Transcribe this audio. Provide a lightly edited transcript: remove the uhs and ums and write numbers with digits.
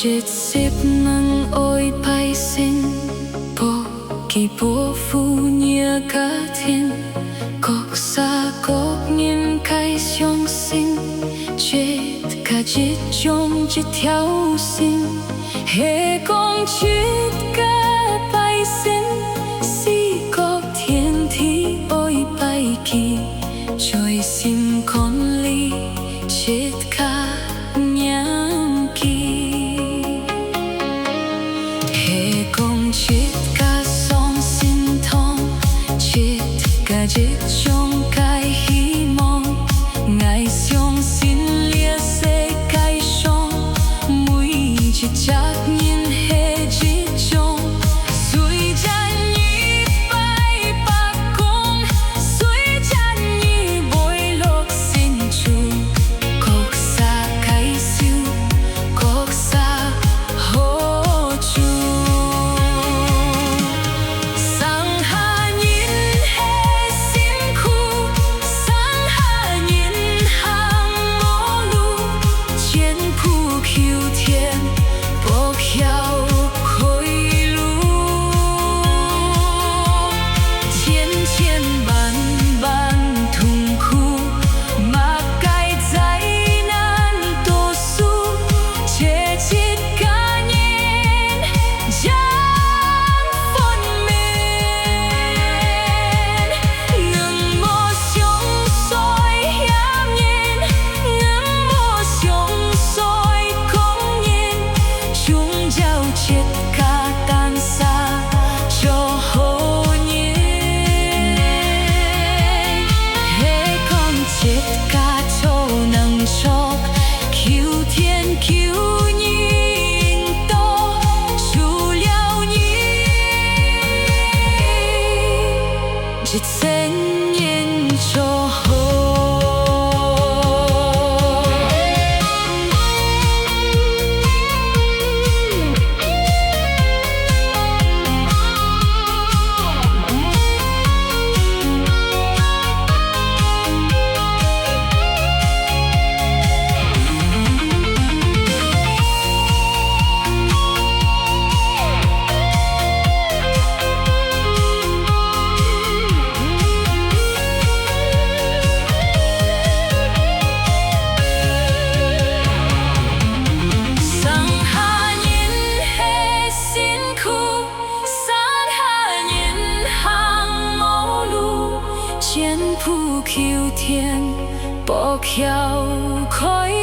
70 nâng ôi bay sinh bộ kỳ bố phu nhớ cả thiên cốc xa cốc nhìn cái sống sinh chết cả chết trong chết theo sinh hệ công chết cả bay sinh si cốc thiên thi ôi bay kỳ trôi sinh con ly chết cả nhang kỳ hệ công chết cả song sinh thong chết cả chết trong cái hy vọng ngày sống xin lia sẽ cái song mũi chết chắc nhìn hệ chết trong suy chân nhị bay bạc cung suy chân nhị bồi lộc xin chu cốc xa cái siêu cốc xa hô chu sang hà nhìn hệ xin khu sang hà nhìn hàng mô lu chiến khu khiêu thiên bốc hiệu khối lu thiên thiên ban ban thùng khu mà cái dây nan tô su chế chết cả nhìn giang phân miền ngừng mô sống soi hiếm nhìn ngừng mô sống soi không nhìn chúng giao chết cả tan xa cho hô nhiên hệ con chết cả châu nâng chóp cứu thiên cứu nhìn to chú liao nhi chết sen nhìn cho hô sang hà nhìn hệ xin khu sang hà nhìn hàng mô lu chiến khu khiêu thiên bốc hiệu khói